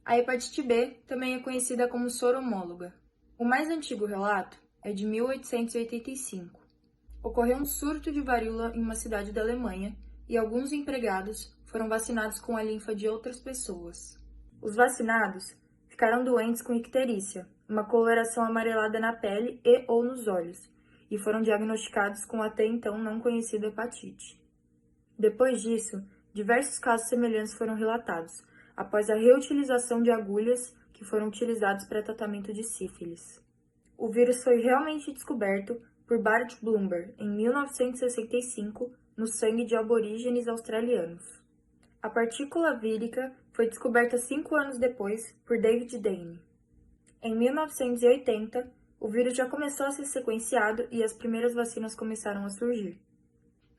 A hepatite B também é conhecida como soro homóloga. O mais antigo relato é de 1885. Ocorreu um surto de varíola em uma cidade da Alemanha e alguns empregados foram vacinados com a linfa de outras pessoas. Os vacinados ficaram doentes com icterícia, uma coloração amarelada na pele e ou nos olhos, e foram diagnosticados com até então não conhecida hepatite. Depois disso, diversos casos semelhantes foram relatados, após a reutilização de agulhas que foram utilizadas para tratamento de sífilis. O vírus foi realmente descoberto por Bart Bloomberg em 1965 no sangue de aborígenes australianos. A partícula vírica foi descoberta 5 anos depois por David Dane. Em 1980, o vírus já começou a ser sequenciado e as primeiras vacinas começaram a surgir.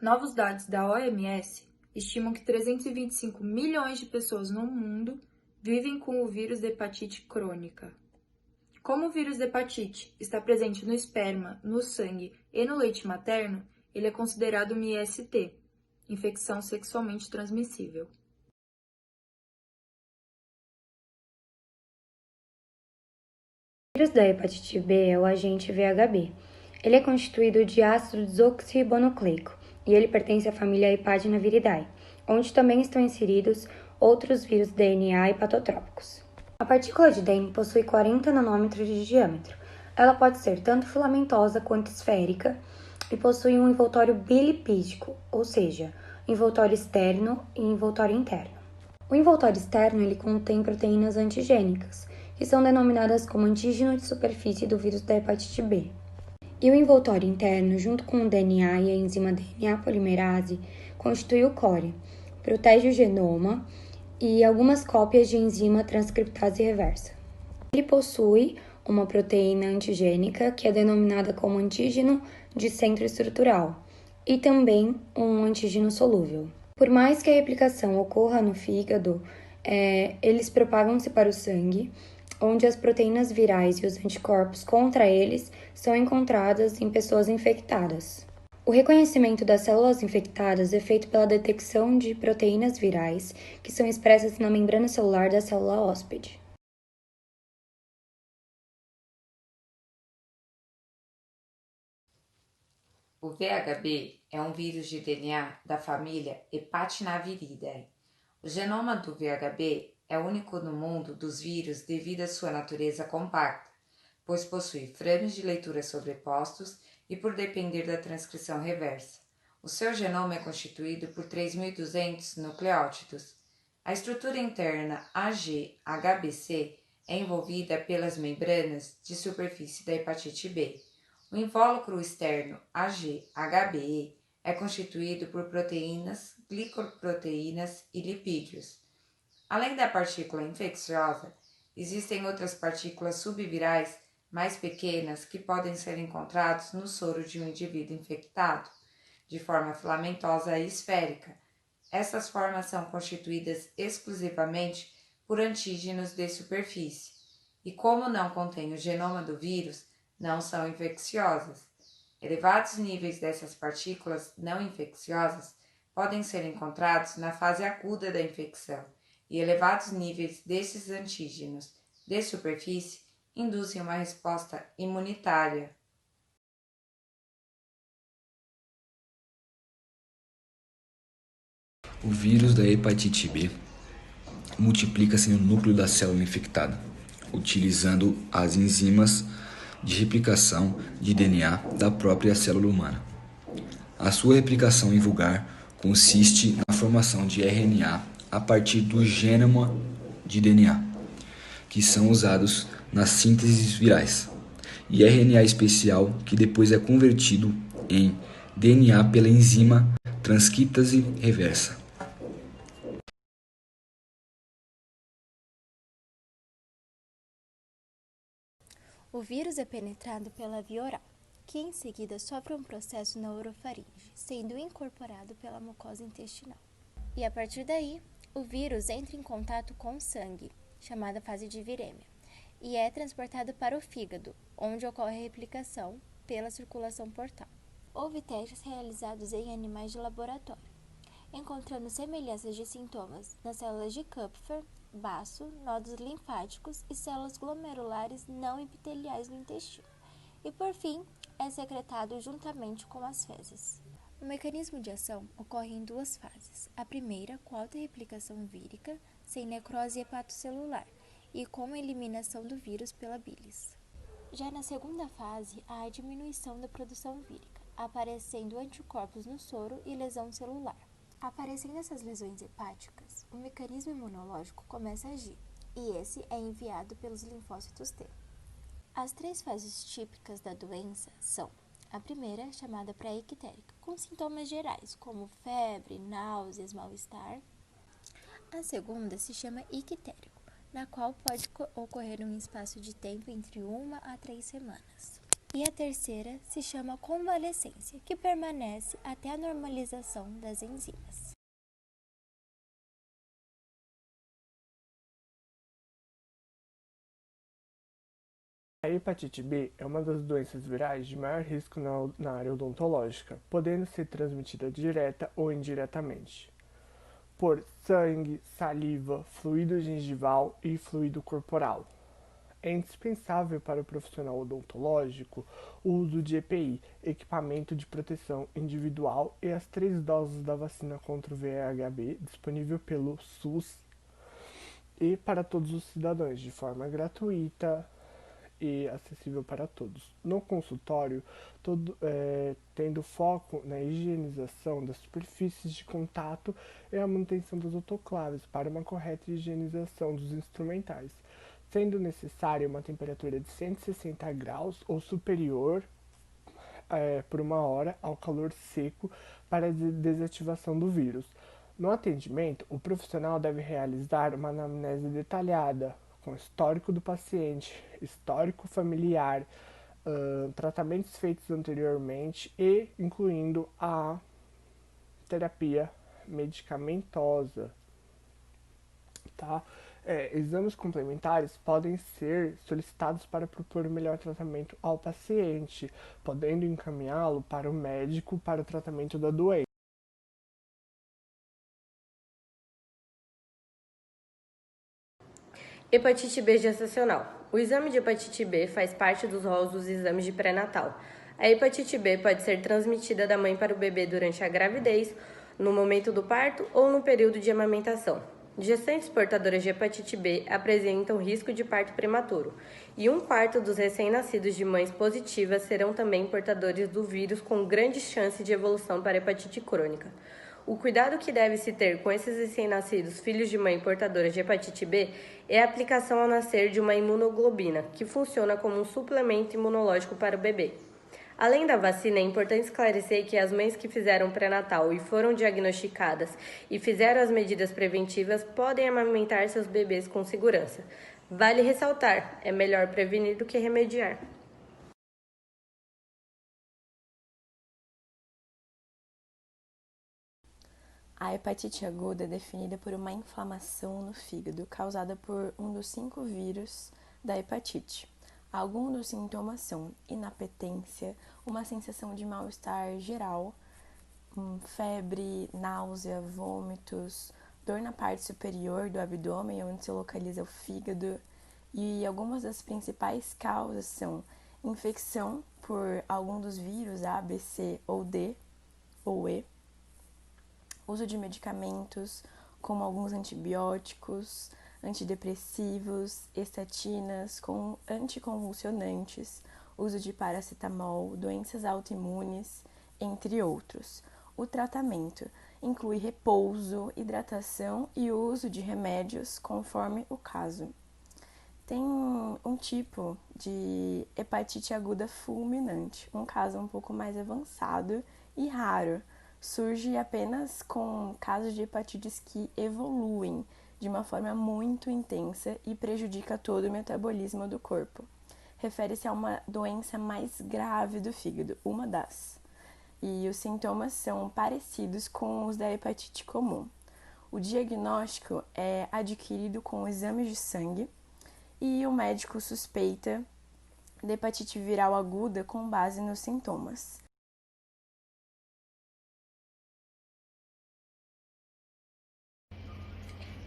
Novos dados da OMS estimam que 325 milhões de pessoas no mundo vivem com o vírus da hepatite crônica. Como o vírus da hepatite está presente no esperma, no sangue e no leite materno, ele é considerado uma IST, infecção sexualmente transmissível. O vírus da hepatite B é o agente VHB. Ele é constituído de ácido desoxirribonucleico e ele pertence à família Hepatinaviridae, onde também estão inseridos outros vírus DNA hepatotrópicos. A partícula de Dane possui 40 nanômetros de diâmetro. Ela pode ser tanto filamentosa quanto esférica e possui um envoltório bilipídico, ou seja, envoltório externo e envoltório interno. O envoltório externo ele contém proteínas antigênicas, que são denominadas como antígeno de superfície do vírus da hepatite B. E o envoltório interno, junto com o DNA e a enzima DNA polimerase, constitui o core, protege o genoma e algumas cópias de enzima transcriptase reversa. Ele possui uma proteína antigênica, que é denominada como antígeno de centro estrutural, e também um antígeno solúvel. Por mais que a replicação ocorra no fígado, eles propagam-se para o sangue, onde as proteínas virais e os anticorpos contra eles são encontradas em pessoas infectadas. O reconhecimento das células infectadas é feito pela detecção de proteínas virais, que são expressas na membrana celular da célula hóspede. O VHB é um vírus de DNA da família Hepatinaviridae. O genoma do VHB é único no mundo dos vírus devido à sua natureza compacta, pois possui frames de leitura sobrepostos e por depender da transcrição reversa. O seu genoma é constituído por 3.200 nucleótidos. A estrutura interna AG-HBC é envolvida pelas membranas de superfície da hepatite B. O invólucro externo AG-HBE é constituído por proteínas, glicoproteínas e lipídios. Além da partícula infecciosa, existem outras partículas subvirais mais pequenas que podem ser encontradas no soro de um indivíduo infectado, de forma filamentosa e esférica. Essas formas são constituídas exclusivamente por antígenos de superfície, e como não contêm o genoma do vírus, não são infecciosas. Elevados níveis dessas partículas não infecciosas podem ser encontrados na fase aguda da infecção, e elevados níveis desses antígenos de superfície induzem uma resposta imunitária. O vírus da hepatite B multiplica-se no núcleo da célula infectada, utilizando as enzimas de replicação de DNA da própria célula humana. A sua replicação em vulgar consiste na formação de RNA a partir do genoma de DNA, que são usados nas sínteses virais, e RNA especial que depois é convertido em DNA pela enzima transcriptase reversa. O vírus é penetrado pela via oral, que em seguida sofre um processo na orofaringe, sendo incorporado pela mucosa intestinal. E a partir daí, o vírus entra em contato com o sangue, chamada fase de virêmia, e é transportado para o fígado, onde ocorre a replicação pela circulação portal. Houve testes realizados em animais de laboratório, encontrando semelhanças de sintomas nas células de Kupffer, baço, nodos linfáticos e células glomerulares não epiteliais no intestino. E, por fim, é secretado juntamente com as fezes. O mecanismo de ação ocorre em duas fases. A primeira, com alta replicação vírica, sem necrose hepatocelular, e com eliminação do vírus pela bilis. Já na segunda fase, há a diminuição da produção vírica, aparecendo anticorpos no soro e lesão celular. Aparecendo essas lesões hepáticas, o mecanismo imunológico começa a agir, e esse é enviado pelos linfócitos T. As três fases típicas da doença são: a primeira, chamada pré-ictérica, com sintomas gerais, como febre, náuseas, mal-estar. A segunda se chama ictérico, na qual pode ocorrer um espaço de tempo entre 1 a 3 semanas. E a terceira se chama convalescência, que permanece até a normalização das enzimas. A hepatite B é uma das doenças virais de maior risco na área odontológica, podendo ser transmitida direta ou indiretamente por sangue, saliva, fluido gengival e fluido corporal. É indispensável para o profissional odontológico o uso de EPI, equipamento de proteção individual, e as 3 doses da vacina contra o VHB disponível pelo SUS e para todos os cidadãos, de forma gratuita e acessível para todos. No consultório, tendo foco na higienização das superfícies de contato e a manutenção das autoclaves para uma correta higienização dos instrumentais, sendo necessária uma temperatura de 160 graus ou superior por 1 hora ao calor seco para a desativação do vírus. No atendimento, o profissional deve realizar uma anamnese detalhada, com histórico do paciente, histórico familiar, tratamentos feitos anteriormente e incluindo a terapia medicamentosa, tá? Exames complementares podem ser solicitados para propor o melhor tratamento ao paciente, podendo encaminhá-lo para o médico para o tratamento da doença. Hepatite B gestacional. O exame de hepatite B faz parte dos rolos dos exames de pré-natal. A hepatite B pode ser transmitida da mãe para o bebê durante a gravidez, no momento do parto ou no período de amamentação. Gestantes portadoras de hepatite B apresentam risco de parto prematuro, e 1/4 dos recém-nascidos de mães positivas serão também portadores do vírus, com grande chance de evolução para hepatite crônica. O cuidado que deve se ter com esses recém-nascidos filhos de mãe portadoras de hepatite B é a aplicação ao nascer de uma imunoglobina, que funciona como um suplemento imunológico para o bebê. Além da vacina, é importante esclarecer que as mães que fizeram pré-natal e foram diagnosticadas e fizeram as medidas preventivas podem amamentar seus bebês com segurança. Vale ressaltar, é melhor prevenir do que remediar. A hepatite aguda é definida por uma inflamação no fígado causada por um dos 5 vírus da hepatite. Alguns dos sintomas são inapetência, uma sensação de mal-estar geral, febre, náusea, vômitos, dor na parte superior do abdômen, onde se localiza o fígado, e algumas das principais causas são infecção por algum dos vírus A, B, C ou D ou E, uso de medicamentos como alguns antibióticos, antidepressivos, estatinas, com anticonvulsionantes, uso de paracetamol, doenças autoimunes, entre outros. O tratamento inclui repouso, hidratação e uso de remédios conforme o caso. Tem um tipo de hepatite aguda fulminante, um caso um pouco mais avançado e raro. Surge apenas com casos de hepatites que evoluem de uma forma muito intensa e prejudica todo o metabolismo do corpo. Refere-se a uma doença mais grave do fígado, uma das. E os sintomas são parecidos com os da hepatite comum. O diagnóstico é adquirido com exames de sangue e o médico suspeita de hepatite viral aguda com base nos sintomas.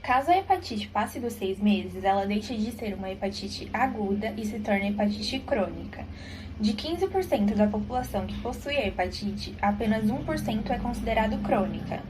Caso a hepatite passe dos 6 meses, ela deixa de ser uma hepatite aguda e se torna hepatite crônica. De 15% da população que possui a hepatite, apenas 1% é considerado crônica.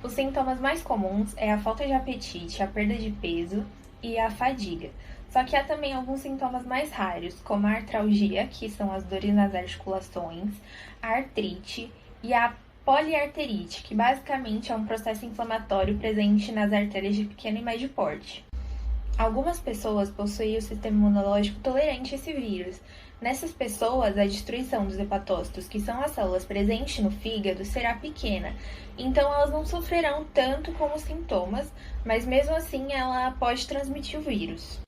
Os sintomas mais comuns é a falta de apetite, a perda de peso e a fadiga. Só que há também alguns sintomas mais raros, como a artralgia, que são as dores nas articulações, a artrite e a poliarterite, que basicamente é um processo inflamatório presente nas artérias de pequeno e médio porte. Algumas pessoas possuem o sistema imunológico tolerante a esse vírus. Nessas pessoas, a destruição dos hepatócitos, que são as células presentes no fígado, será pequena, então elas não sofrerão tanto com os sintomas, mas mesmo assim ela pode transmitir o vírus.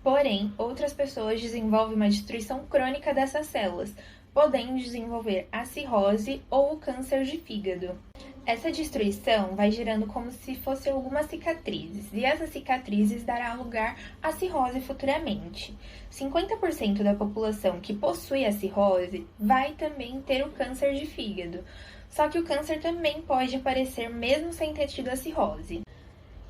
Porém, outras pessoas desenvolvem uma destruição crônica dessas células, podendo desenvolver a cirrose ou o câncer de fígado. Essa destruição vai gerando como se fossem algumas cicatrizes, e essas cicatrizes dará lugar à cirrose futuramente. 50% da população que possui a cirrose vai também ter o câncer de fígado, só que o câncer também pode aparecer mesmo sem ter tido a cirrose.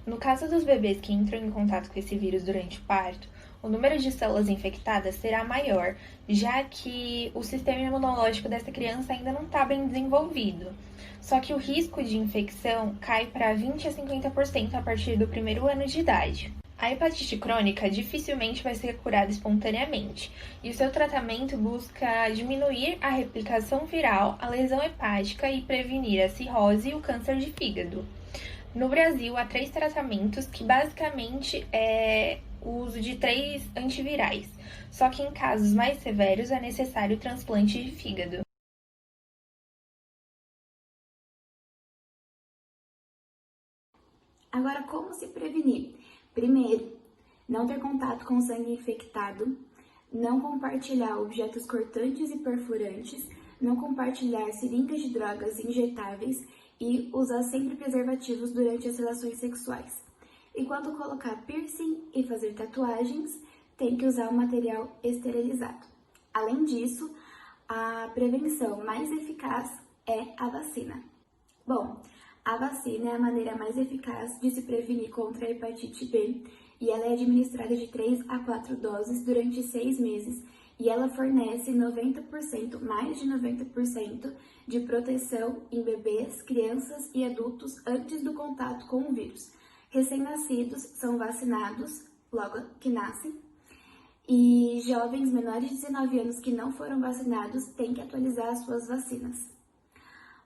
No caso dos bebês que entram em contato com esse vírus durante o parto, o número de células infectadas será maior, já que o sistema imunológico dessa criança ainda não está bem desenvolvido. Só que o risco de infecção cai para 20 a 50% a partir do primeiro ano de idade. A hepatite crônica dificilmente vai ser curada espontaneamente, e o seu tratamento busca diminuir a replicação viral, a lesão hepática e prevenir a cirrose e o câncer de fígado. No Brasil, há 3 tratamentos que basicamente é o uso de 3 antivirais, só que em casos mais severos é necessário o transplante de fígado. Agora, como se prevenir? Primeiro, não ter contato com sangue infectado, não compartilhar objetos cortantes e perfurantes, não compartilhar seringas de drogas injetáveis e usar sempre preservativos durante as relações sexuais. E quando colocar piercing e fazer tatuagens, tem que usar o material esterilizado. Além disso, a prevenção mais eficaz é a vacina. Bom, a vacina é a maneira mais eficaz de se prevenir contra a hepatite B e ela é administrada de 3 a 4 doses durante 6 meses e ela fornece 90%, mais de 90% de proteção em bebês, crianças e adultos antes do contato com o vírus. Recém-nascidos são vacinados logo que nascem e jovens menores de 19 anos que não foram vacinados têm que atualizar as suas vacinas.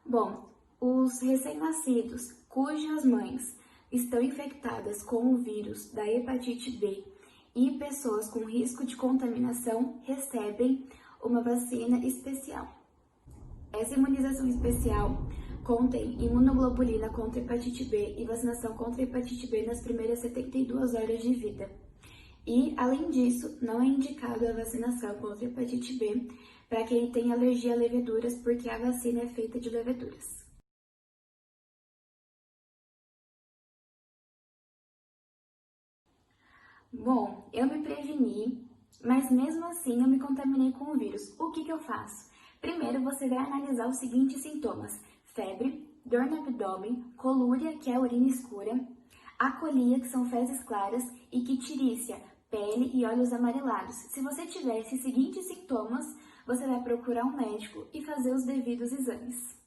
Bom, os recém-nascidos cujas mães estão infectadas com o vírus da hepatite B e pessoas com risco de contaminação recebem uma vacina especial. Essa imunização especial contém imunoglobulina contra hepatite B e vacinação contra hepatite B nas primeiras 72 horas de vida. E, além disso, não é indicado a vacinação contra hepatite B para quem tem alergia a leveduras, porque a vacina é feita de leveduras. Bom, eu me preveni, mas mesmo assim eu me contaminei com o vírus. O que eu faço? Primeiro, você vai analisar os seguintes sintomas: febre, dor no abdômen, colúria, que é a urina escura, acolia, que são fezes claras, e quitíria, pele e olhos amarelados. Se você tiver esses seguintes sintomas, você vai procurar um médico e fazer os devidos exames.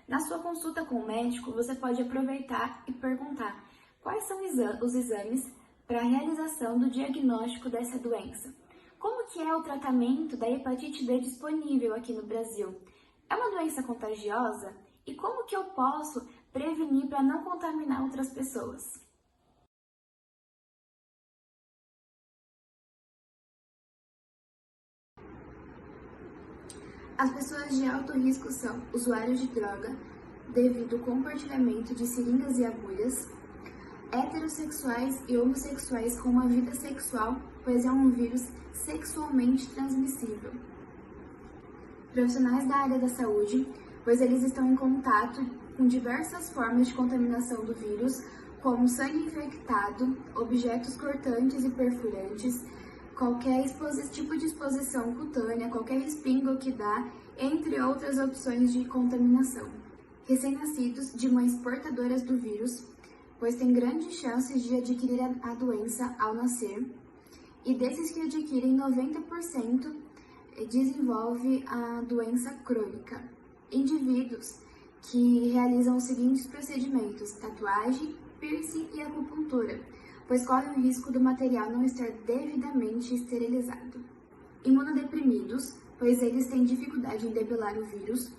Na sua consulta com o médico, você pode aproveitar e perguntar quais são os exames para a realização do diagnóstico dessa doença. Como que é o tratamento da hepatite B disponível aqui no Brasil? É uma doença contagiosa? E como que eu posso prevenir para não contaminar outras pessoas? As pessoas de alto risco são usuários de droga, devido ao compartilhamento de seringas e agulhas, heterossexuais e homossexuais com uma vida sexual, pois é um vírus sexualmente transmissível. Profissionais da área da saúde, pois eles estão em contato com diversas formas de contaminação do vírus, como sangue infectado, objetos cortantes e perfurantes, qualquer tipo de exposição cutânea, qualquer respingo que dá, entre outras opções de contaminação. Recém-nascidos de mães portadoras do vírus, pois tem grandes chances de adquirir a doença ao nascer, e desses que adquirem, 90% desenvolve a doença crônica. Indivíduos que realizam os seguintes procedimentos: tatuagem, piercing e acupuntura, pois correm o risco do material não estar devidamente esterilizado. Imunodeprimidos, pois eles têm dificuldade em debelar o vírus.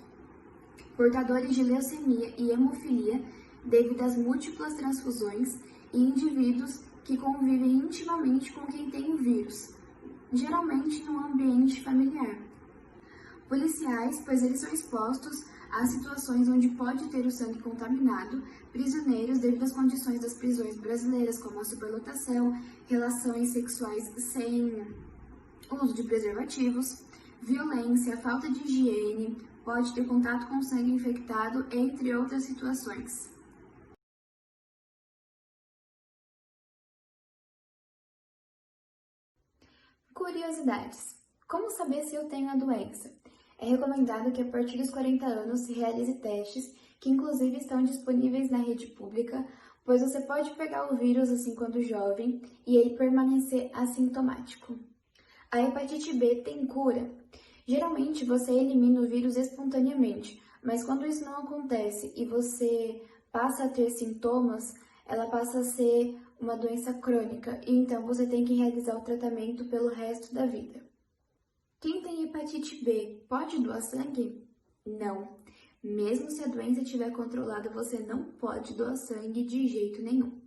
Portadores de leucemia e hemofilia, devido às múltiplas transfusões, e indivíduos que convivem intimamente com quem tem o vírus, geralmente no ambiente familiar. Policiais, pois eles são expostos a situações onde pode ter o sangue contaminado, prisioneiros devido às condições das prisões brasileiras, como a superlotação, relações sexuais sem uso de preservativos, violência, falta de higiene, pode ter contato com sangue infectado, entre outras situações. Curiosidades. Como saber se eu tenho a doença? É recomendado que a partir dos 40 anos se realize testes, que inclusive estão disponíveis na rede pública, pois você pode pegar o vírus assim quando jovem e ele permanecer assintomático. A hepatite B tem cura? Geralmente você elimina o vírus espontaneamente, mas quando isso não acontece e você passa a ter sintomas, ela passa a ser uma doença crônica e então você tem que realizar o tratamento pelo resto da vida. Quem tem hepatite B pode doar sangue? Não. Mesmo se a doença estiver controlada, você não pode doar sangue de jeito nenhum.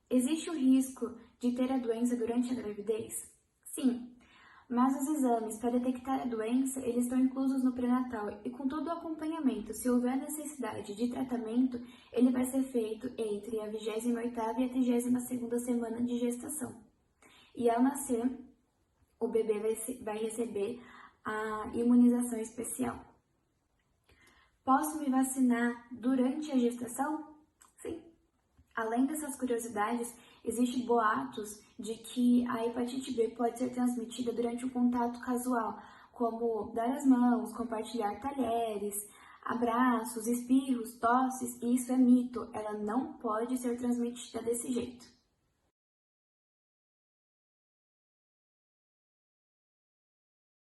Existe o risco de ter a doença durante a gravidez? Sim, mas os exames para detectar a doença, eles estão inclusos no pré-natal e com todo o acompanhamento, se houver necessidade de tratamento, ele vai ser feito entre a 28ª e a 32ª semana de gestação. E ao nascer, o bebê vai receber a imunização especial. Posso me vacinar durante a gestação? Sim. Além dessas curiosidades, existem boatos de que a hepatite B pode ser transmitida durante um contato casual, como dar as mãos, compartilhar talheres, abraços, espirros, tosses, e isso é mito, ela não pode ser transmitida desse jeito.